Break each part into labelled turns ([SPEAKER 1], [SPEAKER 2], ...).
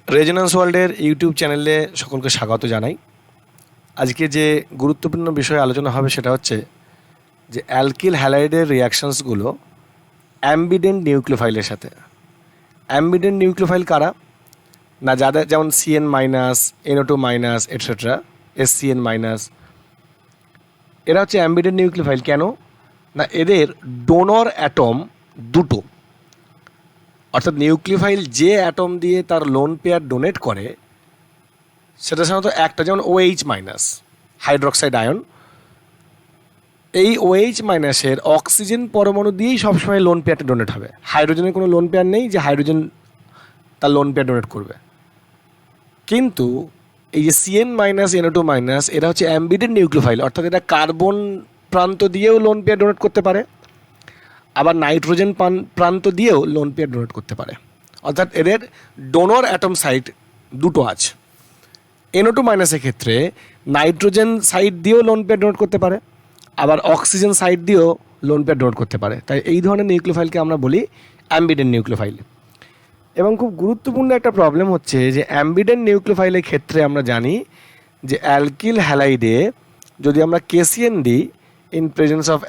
[SPEAKER 1] Resonance ওয়ার্ল্ডের YouTube চ্যানেলে সকলকে স্বাগত জানাই। আজকে যে গুরুত্বপূর্ণ বিষয়ে আলোচনা হবে সেটা হচ্ছে যে অ্যালকিল হ্যালাইডের রিয়াকশানসগুলো অ্যাম্বিডেন্ট নিউক্লিওফাইলের সাথে। অ্যাম্বিডেন্ট নিউক্লিওফাইল কারা? না, যাদের যেমন CN minus, NO2 minus etcetera, SCN minus, এরা হচ্ছে অ্যাম্বিডেন্ট নিউক্লিওফাইল। কেন না, এদের ডোনর অ্যাটম দুটো, অর্থাৎ নিউক্লিওফাইল যে অ্যাটম দিয়ে তার লোন পেয়ার ডোনেট করে সেটা সাধারণত একটা, যেমন OH মাইনাস হাইড্রক্সাইড আয়ন। এই OH মাইনাসের অক্সিজেন পরমাণু দিয়েই সবসময় লোন পেয়ারটা ডোনেট হবে। হাইড্রোজেনের কোনো লোন পেয়ার নেই যে হাইড্রোজেন তার লোন পেয়ার ডোনেট করবে। কিন্তু এই যে CN মাইনাস, NO2 মাইনাস, এরা হচ্ছে অ্যাম্বিডেন্ট নিউক্লিওফাইল, অর্থাৎ এটা কার্বন প্রান্ত দিয়েও লোন পেয়ার ডোনেট করতে পারে, আবার নাইট্রোজেন প্রান্ত দিয়েও লোন পেয়ার ডোনেট করতে পারে। অর্থাৎ এদের ডোনর অ্যাটম সাইট দুটো আছে। NO2 মাইনাসের ক্ষেত্রে নাইট্রোজেন সাইড দিয়েও লোন পেয়ার ডোনেট করতে পারে, আবার অক্সিজেন সাইড দিয়েও লোন পেয়ার ডোনেট করতে পারে। তাই এই ধরনের নিউক্লিওফাইলকে আমরা বলি অ্যাম্বিডেন্ট নিউক্লিওফাইল। এবং খুব গুরুত্বপূর্ণ একটা প্রবলেম হচ্ছে যে অ্যাম্বিডেন্ট নিউক্লিওফাইলের ক্ষেত্রে আমরা জানি যে অ্যালকিল হ্যালাইডে যদি আমরা KCN দিই ইন প্রেজেন্স অফ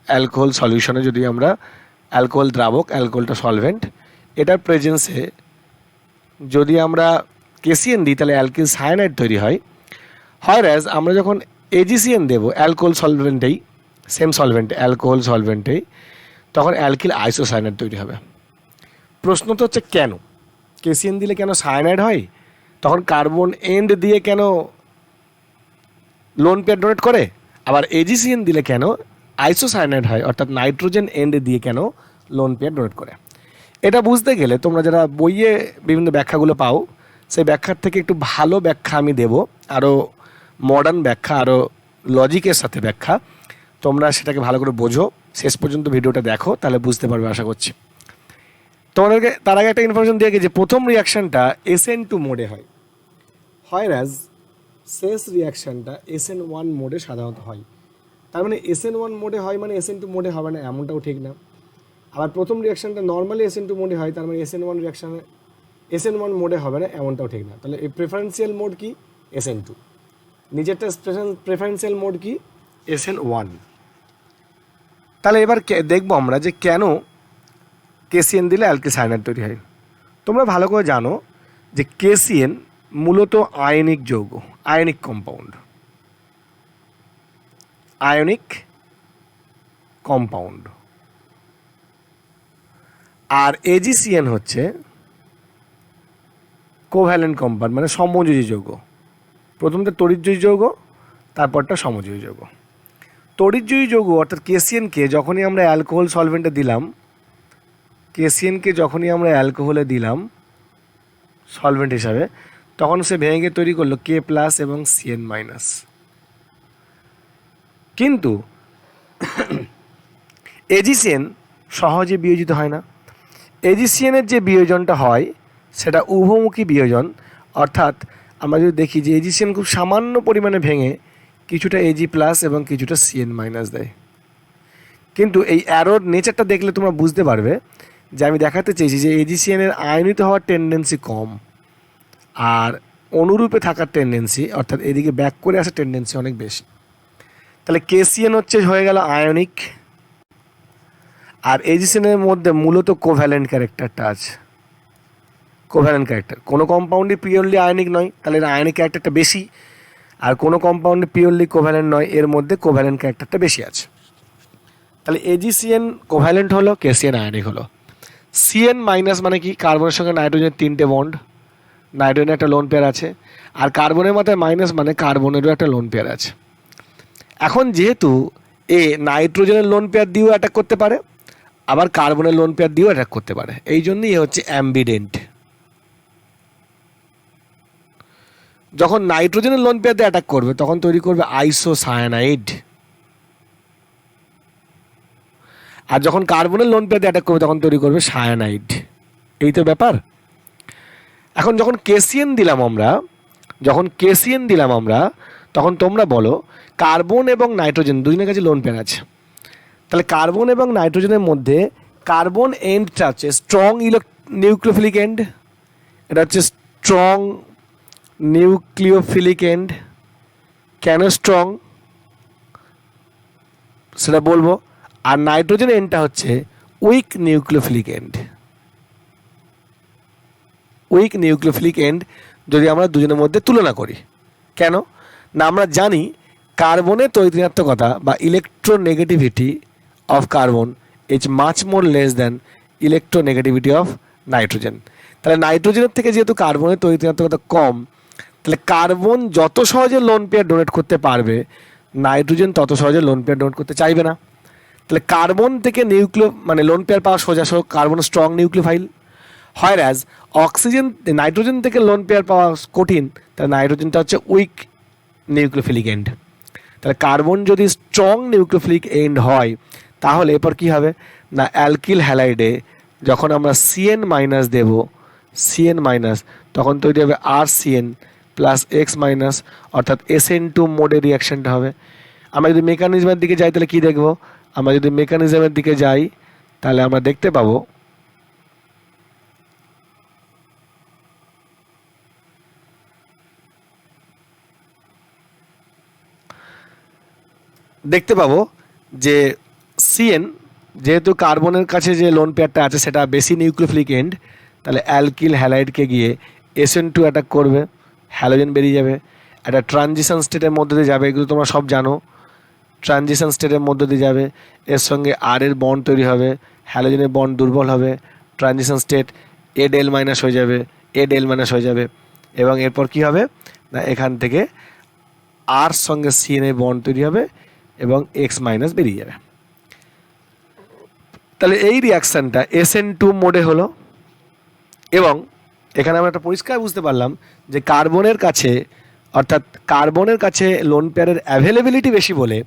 [SPEAKER 1] অ্যালকোহল সলিউশনে, যদি আমরা অ্যালকোহল দ্রাবক, অ্যালকোহলটা সলভেন্ট, এটার প্রেজেন্সে যদি আমরা KCN দিই তাহলে অ্যালকিল সায়ানাইড তৈরি হয়। হয়রাজ আমরা যখন AgCN দেবো অ্যালকোহল সলভেন্টেই, সেম সলভেন্ট অ্যালকোহল সলভেন্টেই, তখন অ্যালকিল আইসোসায়ানাইড তৈরি হবে। প্রশ্ন তো হচ্ছে কেন KCN দিলে কেন সায়ানাইড হয়, তখন কার্বন এন্ড দিয়ে কেন লোন পেয়ার ডোনেট করে, আবার AgCN দিলে কেন আইসোসায়ানাইড হয়, অর্থাৎ নাইট্রোজেন এন্ড দিয়ে কেন লোন পেয়ার ডোনেট করে। এটা বুঝতে গেলে তোমরা যারা বইয়ে বিভিন্ন ব্যাখ্যাগুলো পাও সেই ব্যাখ্যার থেকে একটু ভালো ব্যাখ্যা আমি দেব, আরও মডার্ন ব্যাখ্যা, আরও লজিকের সাথে ব্যাখ্যা। তোমরা সেটাকে ভালো করে বোঝো, শেষ পর্যন্ত ভিডিওটা দেখো, তাহলে বুঝতে পারবে আশা করছি। তোমাদেরকে তার আগে একটা ইনফরমেশন দিয়ে যে প্রথম রিয়াকশানটা SN2 মোডে হয়, হয়রাজ শেষ রিয়াকশানটা SN1 মোডে সাধারণত হয়। তার মানে SN1 মোডে হয় মানে SN2 মোডে হবে না, এমনটাও ঠিক না। আবার প্রথম রিয়াকশানটা নর্মালি SN2 মোডে হয়, তার মানে SN1 মোডে হবে না, এমনটাও ঠিক না। তাহলে এই প্রেফারেন্সিয়াল মোড কি? SN2। নিজেরটা প্রেফারেন্সিয়াল মোড কি? SN1। তাহলে এবার দেখবো আমরা যে কেন KCN দিলে অ্যালকিল সায়ানাইড তৈরি হয়। তোমরা ভালো করে জানো যে KCN মূলত আয়নিক যৌগ, আয়নিক কম্পাউন্ড। আর AgCN হচ্ছে কোভ্যালেন্ট কম্পাউন্ড, মানে সমযোজী যৌগ। প্রথমটা তড়িৎজয়ী যৌগ, তারপরটা সমযোজী যৌগ। তড়িৎজয়ী যৌগ অর্থাৎ KCNকে যখনই আমরা অ্যালকোহল সলভেন্টে দিলাম, অ্যালকোহলে দিলাম সলভেন্ট হিসাবে, তখন সে ভেঙে তৈরি করলো K+ এবং CN-। কিন্তু AgCN সহজে বিয়োজিত হয় না। AgCN-এর যে বিয়োজনটা হয় সেটা উভমুখী বিয়োজন, অর্থাৎ আমরা যদি দেখি যে AgCN খুব সামান্য পরিমাণে ভেঙে কিছুটা Ag+ এবং কিছুটা CN- দেয়। কিন্তু এই অ্যারোর নেচারটা দেখলে তোমরা বুঝতে পারবে যে আমি দেখাতে চেয়েছি যে AgCN-এর আয়নিত হওয়ার টেন্ডেন্সি কম, আর অনুরূপে থাকার টেন্ডেন্সি, অর্থাৎ এদিকে ব্যাক করে আসার টেন্ডেন্সি অনেক বেশি। তাহলে KCN হয়ে গেল আয়নিক, আর AgCN-এর মধ্যে মূলত কোভ্যালেন্ট ক্যারেক্টারটা আছে। কোভ্যালেন্ট ক্যারেক্টার, কোনো কম্পাউন্ডই পিওরলি আয়নিক নয়, তাহলে এর আয়নিক ক্যারেক্টারটা বেশি, আর কোনো কম্পাউন্ডে পিওরলি কোভ্যালেন্ট নয়, এর মধ্যে কোভ্যালেন্ট ক্যারেক্টারটা বেশি আছে। তাহলে AgCN কোভ্যালেন্ট হলো, KCN আয়নিক হলো। CN- মানে কি? কার্বনের সঙ্গে নাইট্রোজেনের 3টে বন্ড, নাইট্রোজেনের একটা লোন পেয়ার আছে, আর কার্বনের মাথায় মাইনাস মানে কার্বনেরও একটা লোন পেয়ার আছে। এখন যেহেতু নাইট্রোজেনের লোন পেয়ার দিয়েও অ্যাটাক করতে পারে, আবার কার্বনের লোন পেয়ার দিয়েও অ্যাটাক করতে পারে, এই জন্যই হচ্ছে অ্যাম্বিডেন্ট। যখন নাইট্রোজেনের লোন পেয়ার দিয়ে অ্যাটাক করবে তখন তৈরি করবে আইসোসায়ানাইড, আর যখন কার্বনের লোন পেয়ার দিয়ে অ্যাটাক করবে তখন তৈরি করবে সায়ানাইড। এই তো ব্যাপার। এখন যখন KCN দিলাম আমরা, তখন তোমরা বলো কার্বন এবং নাইট্রোজেন দুজনের কাছে লোন পেয়ার আছে। তাহলে কার্বন এবং নাইট্রোজেনের মধ্যে কার্বন এন্ডটা হচ্ছে স্ট্রং নিউক্লিওফিলিক এন্ড, এটা হচ্ছে স্ট্রং নিউক্লিওফিলিক এন্ড। কেন স্ট্রং সেটা বলবো। আর নাইট্রোজেন এন্ডটা হচ্ছে weak nucleophilic end. Weak nucleophilic end যদি আমরা দুজনের মধ্যে তুলনা করি, কেন না আমরা জানি কার্বনের তড়িৎঋণাত্মকতা বা electronegativity of carbon is much more less than electronegativity of nitrogen. তাহলে নাইট্রোজেনের থেকে যেহেতু কার্বনের তড়িৎঋণাত্মকতা কম, তাহলে কার্বন যত সহজে লোন পেয়ার ডোনেট করতে পারবে, নাইট্রোজেন তত সহজে লোন পেয়ার ডোনেট করতে চাইবে না। তাহলে কার্বন থেকে লোন পেয়ার পাওয়া সোজা কার্বন স্ট্রং নিউক্লিওফাইল, হয় অ্যাজ অক্সিজেন নাইট্রোজেন থেকে লোন পেয়ার পাওয়া কঠিন, তাহলে নাইট্রোজেনটা হচ্ছে উইক নিউক্লিওফিলিক এন্ড। তাহলে কার্বন যদি স্ট্রং নিউক্লিওফিলিক এন্ড হয়, তাহলে এরপর কী হবে না অ্যালকিল হ্যালাইডে যখন আমরা সিএন মাইনাস দেব, সিএন মাইনাস, তখন তৈরি হবে আর সিএন প্লাস এক্স মাইনাস, অর্থাৎ SN2 মোডে রিয়াকশানটা হবে। আমরা যদি মেকানিজমের দিকে যাই তাহলে কী দেখব, আমরা যদি মেকানিজমের দিকে যাই তাহলে আমরা দেখতে পাবো যে সিএন যেহেতু কার্বনের কাছে যে লোন পেয়ারটা আছে সেটা বেশি নিউক্লিওফিলিক এন্ড, তাহলে অ্যালকিল হ্যালাইডকে গিয়ে SN2 অ্যাটাক করবে, হ্যালোজেন বেরিয়ে যাবে, একটা ট্রানজিশন স্টেটের মধ্যে দিয়ে যাবে, এগুলো তোমরা সব জানো। ট্রানজিশন স্টেটের মধ্যে দিয়ে যাবে, এর সঙ্গে আর এর বন্ড তৈরি হবে, হ্যালোজেনের বন্ড দুর্বল হবে, ট্রানজিশন স্টেট এডেল মাইনাস হয়ে যাবে, এডেল মাইনাস হয়ে যাবে, এবং এরপর কি হবে না এখান থেকে আর সঙ্গে সিএন এর বন্ড তৈরি হবে এবং এক্স মাইনাস বেরিয়ে যাবে। তাহলে এই রিয়াকশানটা SN2 মোডে হলো, এবং এখানে আমরা একটা পরিষ্কার বুঝতে পারলাম যে কার্বনের কাছে লোন পেয়ারের অ্যাভেলেবিলিটি বেশি বলে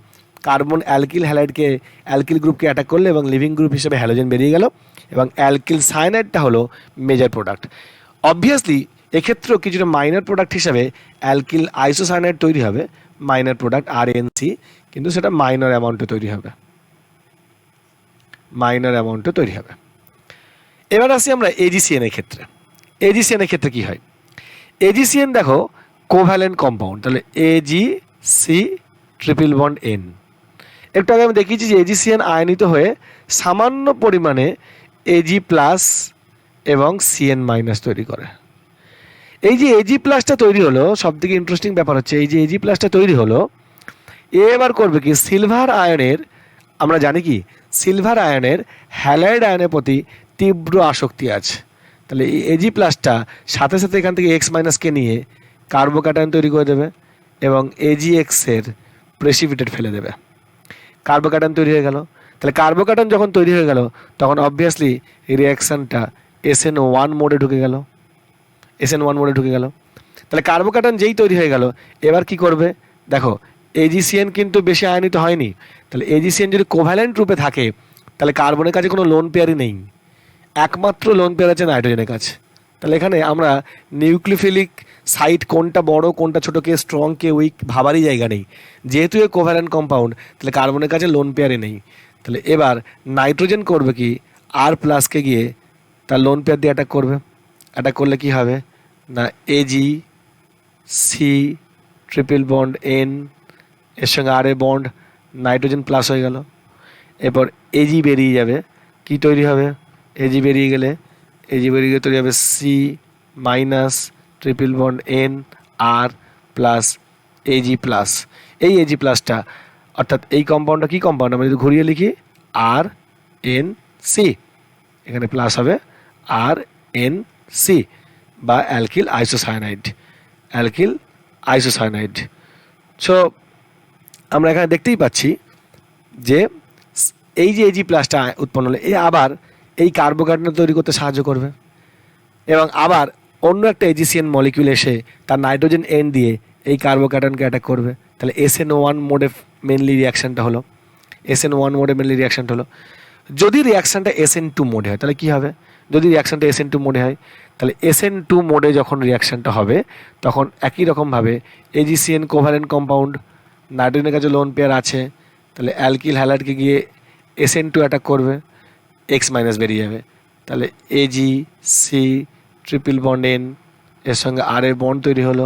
[SPEAKER 1] কার্বন অ্যালকিল হ্যালাইডকে অ্যালকিল গ্রুপকে অ্যাটাক করলে এবং লিভিং গ্রুপ হিসেবে হ্যালোজেন বেরিয়ে গেল, এবং অ্যালকিল সায়ানাইডটা হলো মেজর প্রোডাক্ট। অবভিয়াসলি এক্ষেত্রেও কিছুটা মাইনর প্রোডাক্ট হিসাবে অ্যালকিল আইসোসায়ানাইড তৈরি হবে, মাইনর প্রোডাক্ট RNC, কিন্তু সেটা মাইনর অ্যামাউন্টে তৈরি হবে, এবার আসি আমরা AgCN এর ক্ষেত্রে। AgCN এর ক্ষেত্রে কী হয়, AgCN দেখো কোভ্যালেন্ট কম্পাউন্ড, তাহলে AgC ট্রিপল বন্ড N। একটু আগে আমি দেখিয়েছি যে AgCN আয়নিত হয়ে সামান্য পরিমাণে Ag প্লাস এবং CN মাইনাস তৈরি করে। এই যে Ag প্লাসটা তৈরি হলো, সবথেকে ইন্টারেস্টিং ব্যাপার হচ্ছে এই যে Ag প্লাসটা তৈরি হলো, এবার করবে কি সিলভার আয়নের, আমরা জানি কি সিলভার আয়নের হ্যালাইড আয়নের প্রতি তীব্র আসক্তি আছে। তাহলে এই Ag প্লাসটা সাথে সাথে এখান থেকে এক্স মাইনাসকে নিয়ে কার্বোক্যাটায়ন তৈরি করে দেবে এবং AgX এর প্রেসিপিটেট ফেলে দেবে, কার্বোক্যাটায়ন তৈরি হয়ে গেল। তাহলে কার্বোক্যাটায়ন যখন তৈরি হয়ে গেল তখন অবভিয়াসলি এই রিয়াকশানটা SN1 মোডে ঢুকে গেল, তাহলে কার্বোক্যাটায়ন যেই তৈরি হয়ে গেল, এবার কি করবে দেখো AgCN কিন্তু বেশি আয়নিত হয়নি, তাহলে AgCN যদি কোভ্যালেন্ট রূপে থাকে তাহলে কার্বনের কাছে কোনো লোন পেয়ারই নেই, একমাত্র লোন পেয়ার আছে নাইট্রোজেনের কাছে। তাহলে এখানে আমরা নিউক্লিওফিলিক সাইট কোনটা বড় কোনটা ছোটো, কে স্ট্রং কে উইক ভাবারই জায়গা নেই, যেহেতু এ কোভ্যালেন্ট কম্পাউন্ড তাহলে কার্বনের কাছে লোন পেয়ারই নেই। তাহলে এবার নাইট্রোজেন করবে কি আর প্লাসকে গিয়ে তার লোন পেয়ার দিয়ে অ্যাটাক করবে, অ্যাটাক করলে কি হবে না AgC ট্রিপল বন্ড N, এর সঙ্গে আর এ বন্ড, নাইট্রোজেন প্লাস হয়ে গেল, এরপর Ag বেরিয়ে যাবে, কি তৈরি হবে Ag বেরিয়ে গেলে তৈরি হবে C minus triple bond N আর প্লাস Ag প্লাস। এই Ag প্লাসটা অর্থাৎ এই কম্পাউন্ডটা কি কম্পাউন্ড, আমরা যদি ঘুরিয়ে লিখি RNC, এখানে প্লাস হবে RNC বা অ্যালকিল আইসোসায়ানাইড। সো আমরা এখানে দেখতেই পাচ্ছি যে এই যে Ag প্লাসটা উৎপন্ন হলে আবার এই কার্বোক্যাটায়ন তৈরি করতে সাহায্য করবে, এবং আবার অন্য একটা AgCN মলিকিউল এসে তার নাইট্রোজেন এন্ড দিয়ে এই কার্বোক্যাটায়নকে অ্যাটাক করবে। তাহলে SN1 মোডে মেনলি রিয়াকশানটা হলো, যদি রিয়াকশানটা SN2 মোডে হয় তাহলে কী হবে, যদি রিয়াকশানটা SN2 মোডে হয় তাহলে SN2 মোডে যখন রিয়াকশানটা হবে তখন একই রকমভাবে AgCN কোভ্যালেন্ট কম্পাউন্ড, নাইট্রোজেনের কাছে লোন পেয়ার আছে, তাহলে অ্যালকিল হ্যালাইডকে গিয়ে SN2 অ্যাটাক করবে, এক্স মাইনাস বেরিয়ে যাবে, তাহলে A G C triple bond N, এর সঙ্গে আর এর বন্ড তৈরি হলো,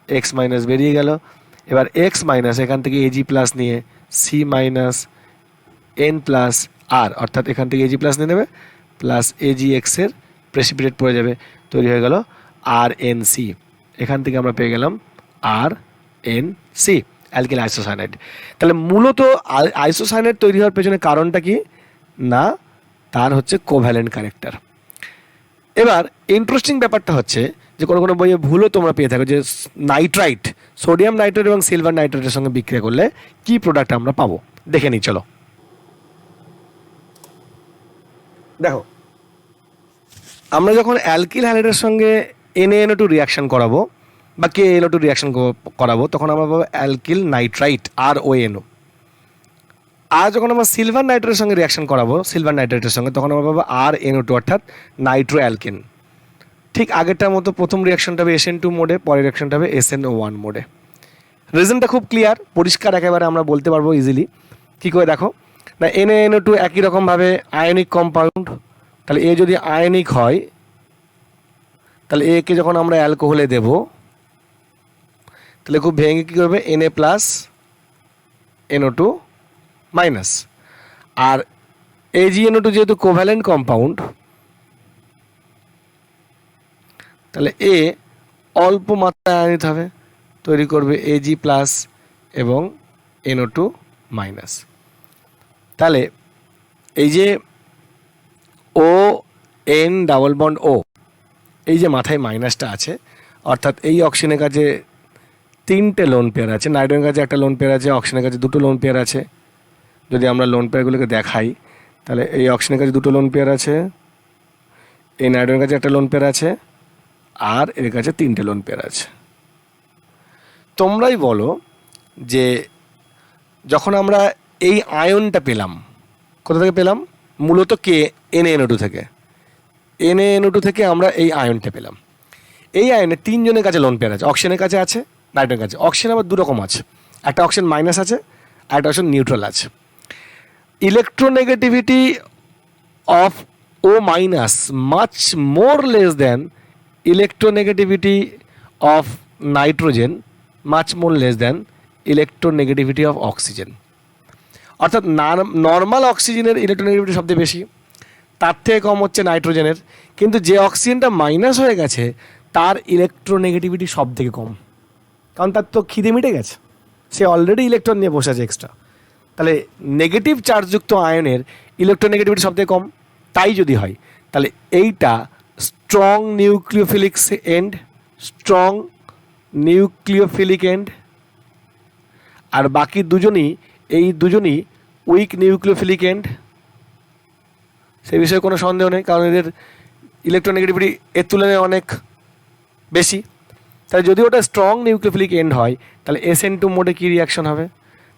[SPEAKER 1] এক্স মাইনাস বেরিয়ে গেল। এবার এক্স মাইনাস এখান থেকে এজি প্লাস নিয়ে সি মাইনাস এন প্লাস আর, অর্থাৎ এখান থেকে এজি প্লাস নিয়ে নেবে প্লাস এজি এক্সের প্রেসিপিটেট পড়ে যাবে, তৈরি হয়ে গেল আর এন সি। এখান থেকে আমরা পেয়ে গেলাম আর এন সি, অ্যালকিল আইসোসায়ানাইড। তাহলে মূলত আইসোসায়ানাইড তৈরি হওয়ার পেছনে কারণটা কি না, তার হচ্ছে কোভ্যালেন্ট ক্যারেক্টার। এবার ইন্টারেস্টিং ব্যাপারটা হচ্ছে যে কোনো কোনো বইয়ে ভুলও তোমরা পেয়ে থাকো যে নাইট্রাইট, সোডিয়াম নাইট্রেট এবং সিলভার নাইট্রেটের সঙ্গে বিক্রিয়া করলে কি প্রোডাক্ট আমরা পাবো, দেখে নিই চলো। দেখো, আমরা যখন অ্যালকিল হ্যালাইডের সঙ্গে NaNO2 রিয়াকশন করাবো বা KLO2 রিয়াকশন করাবো, তখন আমরা পাবো অ্যালকিল নাইট্রাইট RONO। আর যখন আমরা সিলভার নাইট্রেটের সঙ্গে রিয়াকশন করাবো, সিলভার নাইট্রেটের সঙ্গে, তখন আমরা পাবো RNO2 অর্থাৎ নাইট্রো অ্যালকেন। ঠিক আগেরটার মতো প্রথম রিয়াকশনটা হবে SN2 মোডে, পরের রিয়াকশনটা হবে SNO1 মোডে। রিজনটা খুব ক্লিয়ার, পরিষ্কার, একেবারে আমরা বলতে পারবো ইজিলি। কী করে দেখো না, NaNO2 একই রকমভাবে আয়নিক কম্পাউন্ড, তাহলে এ যদি আয়নিক হয় তাহলে একে যখন আমরা অ্যালকোহলে দেব তাহলে খুব ভেঙে কী করবে Na প্লাস NO2 মাইনাস। আর AgNO2 যেহেতু কোভ্যালেন্ট কম্পাউন্ড, তাহলে এ অল্প মাত্রায় আয়নিত হবে, তৈরি করবে Ag প্লাস এবং NO2 মাইনাস। তাহলে এই যে ও এন ডাবল বন্ড ও, এই যে মাথায় মাইনাসটা আছে, অর্থাৎ এই অক্সিজেনের কাছে 3টে লোন পেয়ার আছে, নাইট্রোজেনের কাছে একটা লোন পেয়ার আছে, অক্সিজেনের কাছে 2টো লোন পেয়ার আছে। যদি আমরা লোন পেয়ারগুলোকে দেখাই তাহলে এই অক্সিজেনের কাছে 2টো লোন পেয়ার আছে, এই নাইট্রোজেনের কাছে একটা লোন পেয়ার আছে, আর এর কাছে 3টে লোন পেয়ার আছে। তোমরাই বলো যে যখন আমরা এই আয়নটা পেলাম, কোথা থেকে পেলাম, মূলত NaNO2 থেকে, NaNO2 থেকে আমরা এই আয়নটা পেলাম। এই আয়নে 3জনের কাছে লোন পেয়ার আছে, অক্সিজেনের কাছে আছে, নাইট্রোজেনের কাছে। অক্সিজেন আবার দুরকম আছে, একটা অক্সিজেন মাইনাস আছে আর একটা অক্সিজেন নিউট্রাল আছে। Electronegativity of O minus much more less than electronegativity of nitrogen much more less than electronegativity of oxygen. অর্থাৎ নর্মাল অক্সিজেনের ইলেকট্রোনেগেটিভিটি সবচেয়ে বেশি, তার থেকে কম হচ্ছে নাইট্রোজেনের। কিন্তু যে অক্সিজেনটা মাইনাস হয়ে গেছে তার ইলেকট্রোনেগেটিভিটি সব থেকে কম, কারণ তার তো খিদে মিটে গেছে, সে অলরেডি ইলেকট্রন নিয়ে বসে আছে এক্সট্রা। তাহলে নেগেটিভ চার্জযুক্ত আয়নের ইলেকট্রোনেগেটিভিটি সব থেকে কম। তাই যদি হয় তাহলে এইটা strong nucleophilic end, strong nucleophilic end, আর বাকি এই দুজনই উইক নিউক্লিওফিলিক এন্ড। সে বিষয়ে কোনো সন্দেহ নেই, কারণ এদের ইলেকট্রোনেগেটিভিটি এর তুলনায় অনেক বেশি। তাহলে যদি ওটা স্ট্রং নিউক্লিওফিলিক এন্ড হয় তাহলে SN2 মোডে কী রিয়াকশন হবে,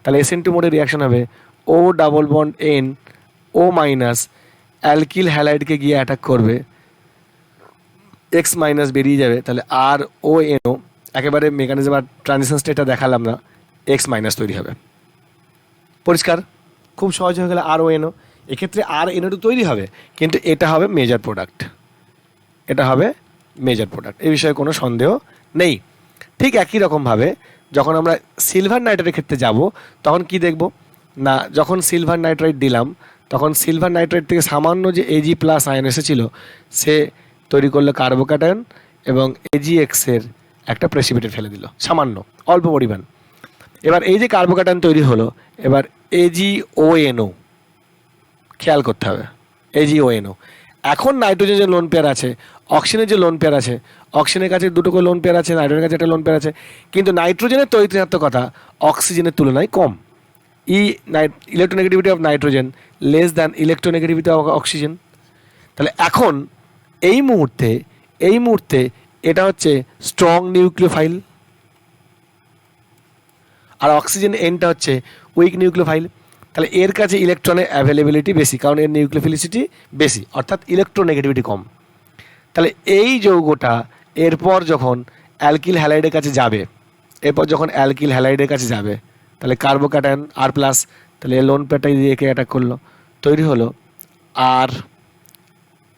[SPEAKER 1] তাহলে SN2 মোডে রিয়াকশন হবে O double bond N O minus alkyl হ্যালাইডকে গিয়ে অ্যাটাক করবে, X মাইনাস বেরিয়ে যাবে, তাহলে RONO, একেবারে মেকানিজম আর ট্রানজিশন স্টেটটা দেখালাম না, X মাইনাস তৈরি হবে। পরিষ্কার, খুব সহজ হয়ে গেলে RONO। এক্ষেত্রে RNO2 তৈরি হবে, কিন্তু এটা হবে মেজর প্রোডাক্ট, এটা হবে মেজর প্রোডাক্ট, এই বিষয়ে কোনো সন্দেহ নেই। ঠিক একই রকমভাবে যখন আমরা সিলভার নাইট্রেটের ক্ষেত্রে যাব তখন কি দেখব না, যখন সিলভার নাইট্রাইট দিলাম তখন সিলভার নাইট্রাইট থেকে সামান্য যে Ag প্লাস আয়ন এসেছিল সে তৈরি করলো কার্বোক্যাটায়ন এবং AgX এর একটা প্রেসিপিটেট ফেলে দিল, সামান্য অল্প পরিমাণ। এবার এই যে কার্বোক্যাটায়ন তৈরি হলো, এবার AgONO খেয়াল করতে হবে, AgONO। এখন নাইট্রোজেন যে লোন পেয়ার আছে, অক্সিজেনের যে লোন পেয়ার আছে, অক্সিজেনের কাছে 2টো করে লোন পেয়ার আছে, নাইট্রোজেনের কাছে একটা লোন পেয়ার আছে, কিন্তু নাইট্রোজেনের তড়িৎঋণাত্মকতা অক্সিজেনের তুলনায় কম। Electronegativity of nitrogen less than electronegativity of oxygen. তাহলে এখন এই মুহূর্তে এটা হচ্ছে স্ট্রং নিউক্লিওফাইল, আর অক্সিজেন এনটা হচ্ছে উইক নিউক্লিওফাইল। তাহলে এর কাছে ইলেকট্রনের অ্যাভেলেবিলিটি বেশি, কারণ এর নিউক্লিওফিলিসিটি বেশি, অর্থাৎ ইলেকট্রোনেগেটিভিটি কম। তাহলে এই যৌগটা এরপর যখন অ্যালকিল হ্যালাইডের কাছে যাবে, তাহলে কার্বোক্যাটায়ন R প্লাস, তাহলে লোন পেয়ারটাই দিয়ে একে অ্যাটাক করলো, তৈরি হলো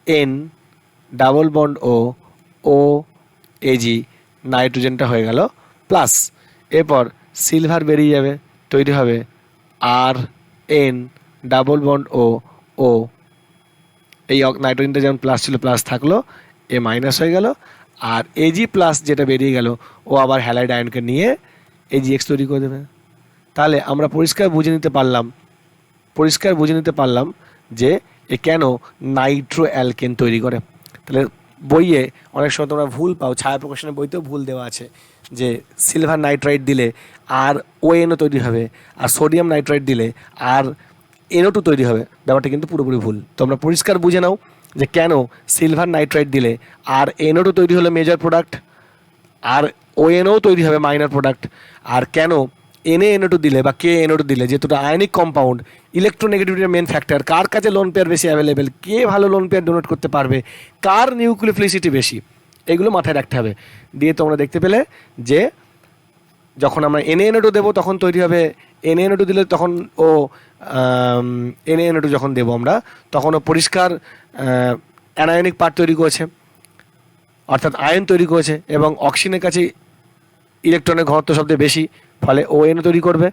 [SPEAKER 1] এন ডাবল বন্ড ও ও এজি নাইট্রোজেনটা হয়ে গেল প্লাস, এরপর সিলভার বেরিয়ে যাবে, তৈরি হবে আর এন ডাবল বন্ড ও ও, এই নাইট্রোজেনটা যেমন প্লাস ছিল প্লাস থাকলো, এ মাইনাস হয়ে গেল, আর এজি প্লাস যেটা বেরিয়ে গেল ও আবার হ্যালাইড আয়নকে নিয়ে এজি এক্স তৈরি করে দেবে। তাহলে আমরা পরিষ্কার বুঝে নিতে পারলাম যে এ কেন নাইট্রো অ্যালকেন তৈরি করে। তাহলে বইয়ে অনেক সময় তোমরা ভুল পাও, ছায়া প্রকাশনের বইতেও ভুল দেওয়া আছে যে সিলভার নাইট্রাইট দিলে আর ONO তৈরি হবে, আর সোডিয়াম নাইট্রাইট দিলে আর NO2 তৈরি হবে। ব্যাপারটা কিন্তু পুরোপুরি ভুল। তোমরা পরিষ্কার বুঝে নাও যে কেন সিলভার নাইট্রাইট দিলে আর NO2 তৈরি হলো মেজর প্রোডাক্ট, আর ONO তৈরি হবে মাইনর প্রোডাক্ট, আর কেন NaNO2 দিলে বা KNO2 দিলে, যেহেতু আয়নিক কম্পাউন্ড, ইলেকট্রোনেগেটিভিটির মেন ফ্যাক্টর, কার কাছে লোন পেয়ার বেশি অ্যাভেলেবেল, কে ভালো লোন পেয়ার ডোনেট করতে পারবে, কার নিউক্লিওফিলিসিটি বেশি, এগুলো মাথায় রাখতে হবে। দিয়ে তোমরা দেখতে পেলে যে যখন আমরা NaNO2 দেবো তখন তৈরি হবে, NaNO2 দিলে তখন ও NaNO2 যখন দেবো আমরা তখন ও পরিষ্কার অ্যানায়নিক পার্ট তৈরি করেছে, অর্থাৎ আয়ন তৈরি করেছে, এবং অক্সিজেনের কাছে ইলেকট্রনের ঘনত্ব সবচেয়ে বেশি, ফলে ONO তৈরি করবে।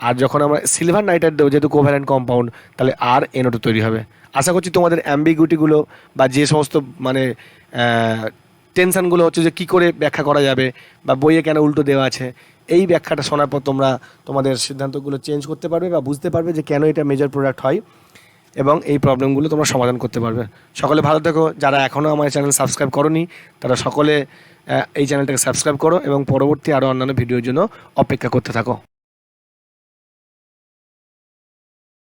[SPEAKER 1] আর যখন আমরা সিলভার নাইট্রাইট দেবো, যেহেতু কোভ্যালেন্ট কম্পাউন্ড, তাহলে আর NO2 তৈরি হবে। আশা করছি তোমাদের অ্যাম্বিগুইটিগুলো বা যে সমস্ত মানে টেনশানগুলো হচ্ছে যে কী করে ব্যাখ্যা করা যাবে বা বইয়ে কেন উল্টো দেওয়া আছে, এই ব্যাখ্যাটা শোনার পর তোমরা তোমাদের সিদ্ধান্তগুলো চেঞ্জ করতে পারবে বা বুঝতে পারবে যে কেন এটা মেজর প্রোডাক্ট হয়, এবং এই প্রবলেমগুলো তোমরা সমাধান করতে পারবে। সকলে ভালো থেকো। যারা এখনও আমার চ্যানেল সাবস্ক্রাইব করোনি তারা সকলে এই চ্যানেলটাকে সাবস্ক্রাইব করো এবং পরবর্তী আরও অন্যান্য ভিডিওর জন্য অপেক্ষা করতে থাকো।